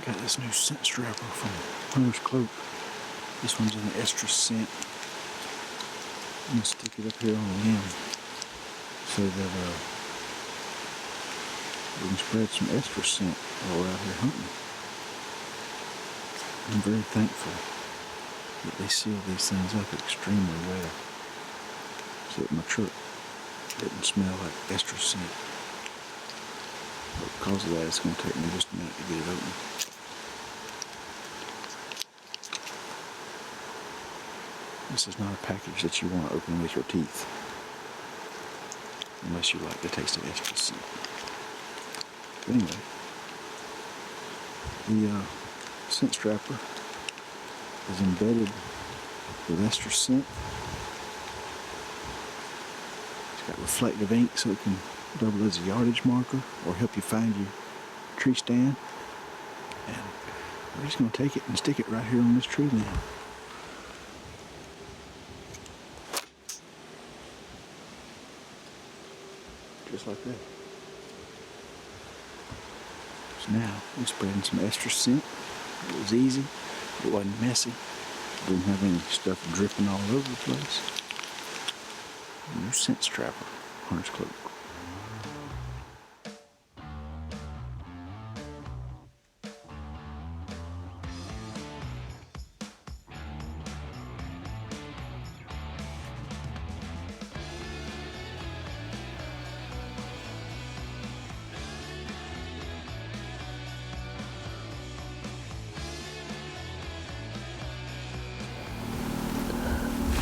Got this new scent strapper from Hunter's Cloak. This one's an extra scent. I'm gonna stick it up here on a limb so that we can spread some extra scent while we're out here hunting. I'm very thankful that they seal these things up extremely well so that my truck doesn't smell like extra scent. But because of that, it's going to take me just a minute to get it open. This is not a package that you want to open with your teeth unless you like the taste of extra scent. But anyway, the scent strapper is embedded with extra scent. It's got reflective ink so it can double as a yardage marker or help you find your tree stand. And we're just going to take it and stick it right here on this tree limb. Just like that. So now we're spreading some extra scent. It was easy, it wasn't messy, didn't have any stuff dripping all over the place. New scent strapper, Hunter's Cloak.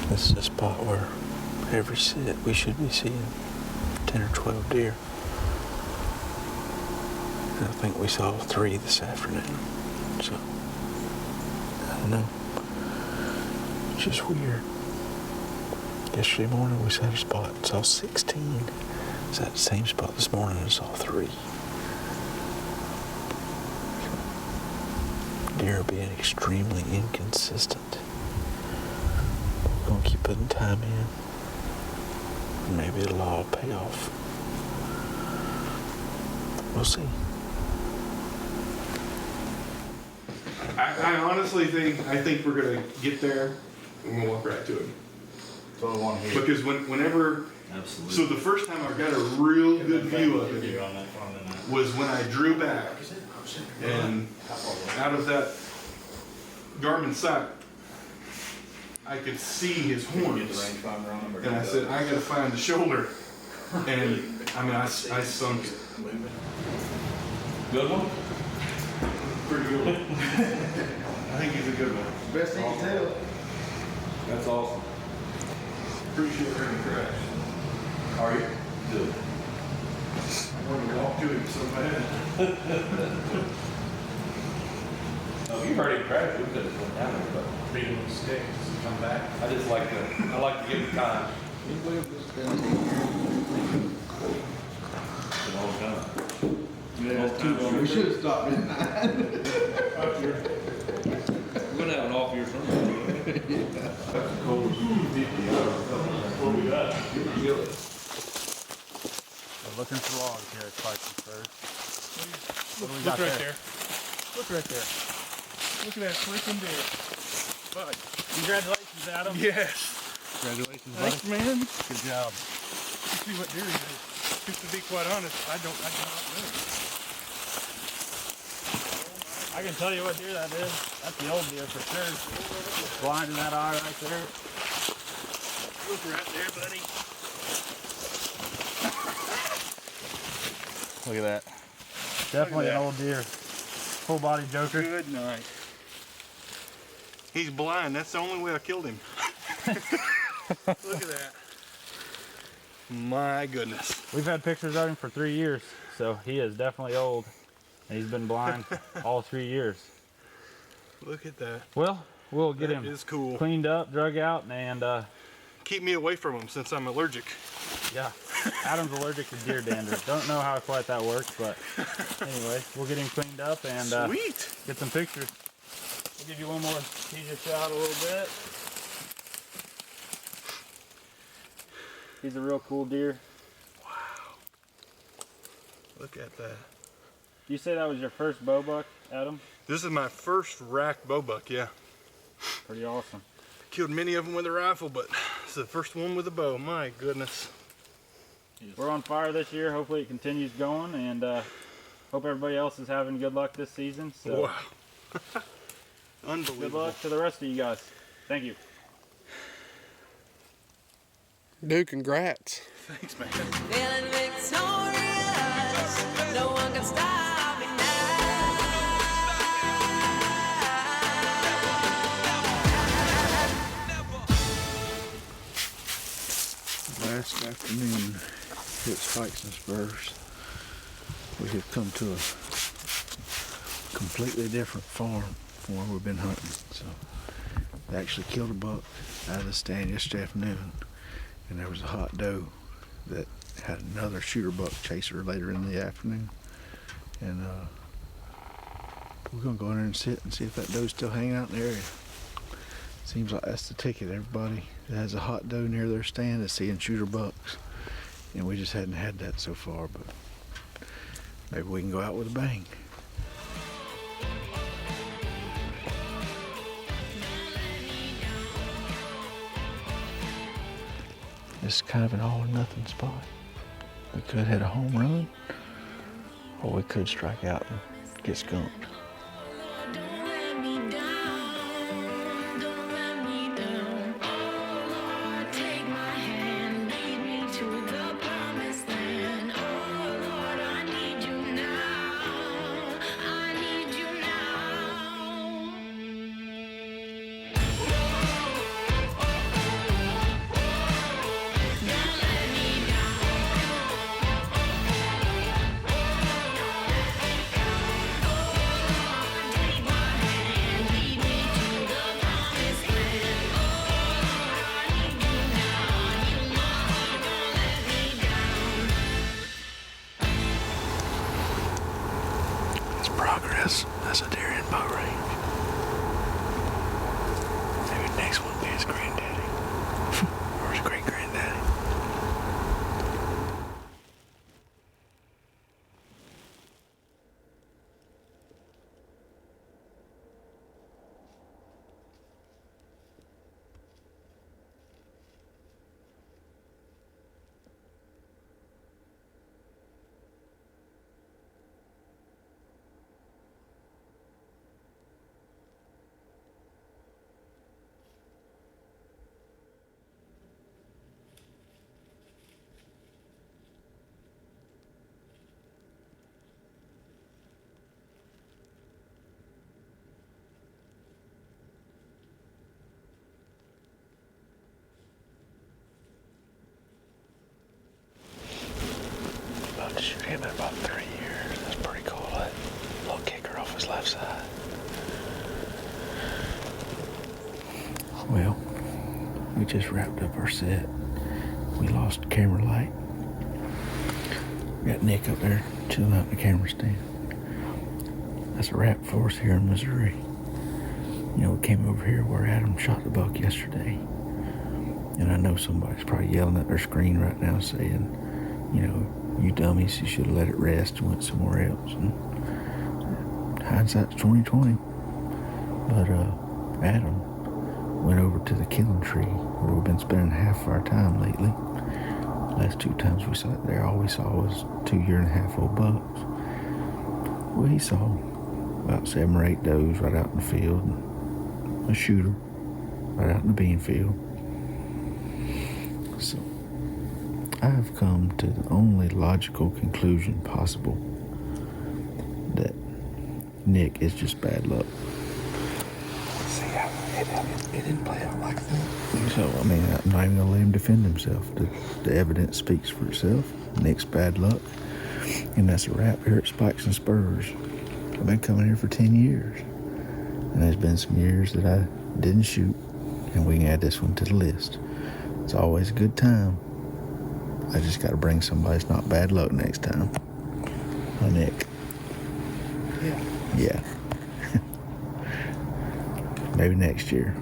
This is a spot where every sit we should be seeing 10 or 12 deer. And I think we saw 3 this afternoon. So, I don't know. It's just weird. Yesterday morning we sat at a spot and saw 16. I was at the same spot this morning and saw 3. Deer are being extremely inconsistent. Gonna keep putting time in. Maybe it'll all pay off. We'll see. I honestly think we're gonna get there and we'll walk right to it. That's what I want to hear. Because whenever Absolutely. so the first time I got a real good view of it was when I drew back and out of that Garmin sight I could see his horns, and I said, I gotta find the shoulder, and I mean, I sunk it. Good one? Pretty good one. I think he's a good one. Best he can tell. That's awesome. Pretty sure we're gonna crash. Are you? Good. I want to walk to him so bad. Oh, you heard him crash. We could have went down there, but Beat him with sticks, come back. I just like to give him time. It's a long time. Yeah, We should have stopped in 9. We're gonna have an off year sometime. That's a cold 50. What we got? We're looking for logs here at Clarkson first. What do we Look got right there? there. Look right there. Look at that freaking deer. Bud. Congratulations, Adam. Yes. Congratulations, buddy. Thanks, man. Good job. Let's see what deer he is. Just to be quite honest, I do not know. I can tell you what deer that is. That's the old deer for sure. Blind in that eye right there. Look right there, buddy. Look at that. Definitely an old deer. Full body joker. Good night. He's blind. That's the only way I killed him. Look at that. My goodness. We've had pictures of him for 3 years, so he is definitely old. And he's been blind all 3 years. Look at that. Well, we'll get him is cool. cleaned up, drug out, and Keep me away from him since I'm allergic. yeah. Adam's allergic to deer dander. Don't know how quite that works, but anyway, we'll get him cleaned up and Sweet. get some pictures. We'll give you one more tease your shot a little bit. He's a real cool deer. Wow. Look at that. You say that was your first bow buck, Adam? This is my first rack bow buck, yeah. Pretty awesome. Killed many of them with a rifle, but it's the first one with a bow. My goodness. We're on fire this year. Hopefully it continues going, and hope everybody else is having good luck this season. So Wow. Unbelievable. good luck to the rest of you guys. Thank you. Dude, congrats. Thanks, man. Feeling victorious, no one can stop me now. Last afternoon at Spikes and Spurs, we have come to a completely different farm from where we've been hunting. So they actually killed a buck out of the stand yesterday afternoon, and there was a hot doe that had another shooter buck chase her later in the afternoon. And we're gonna go in there and sit and see if that doe's still hanging out in the area. Seems like that's the ticket. Everybody that has a hot doe near their stand is seeing shooter bucks, and we just hadn't had that so far, but maybe we can go out with a bang. This is kind of an all or nothing spot. We could hit a home run, or we could strike out and get skunked. Don't let me down, don't let me down. Oh Lord, take my hand, lead me to the promised land. Oh Lord, I need you now, I need you now. Don't let me down. Take my hand, lead me to the promised land. Oh Lord, I need you now. You Lord, don't let me down. It's progress. That's a deer in bow range. Maybe next one will be his granddaddy. Or his great granddaddy. About to shoot him in about 3 years. That's pretty cool. That little kicker off his left side. Well, we just wrapped up our set. We lost camera light. We got Nick up there chilling out in the camera stand. That's a wrap for us here in Missouri. You know, we came over here where Adam shot the buck yesterday. And I know somebody's probably yelling at their screen right now saying, you know, you dummies, you should have let it rest and went somewhere else. And hindsight's 20/20. But Adam went over to the killing tree where we've been spending half of our time lately. Last 2 times we sat there, all we saw was 2 year-and-a-half-old bucks. Well, he saw about 7 or 8 does right out in the field, and a shooter right out in the bean field. So I've come to the only logical conclusion possible, that Nick is just bad luck. See, it didn't play out like that. So, I mean, I'm not even going to let him defend himself. The evidence speaks for itself. Nick's bad luck. And that's a wrap here at Spikes and Spurs. I've been coming here for 10 years. And there's been some years that I didn't shoot. And we can add this one to the list. It's always a good time. I just got to bring somebody that's not bad luck next time. Hi, Nick. Yeah. Yeah. Maybe next year.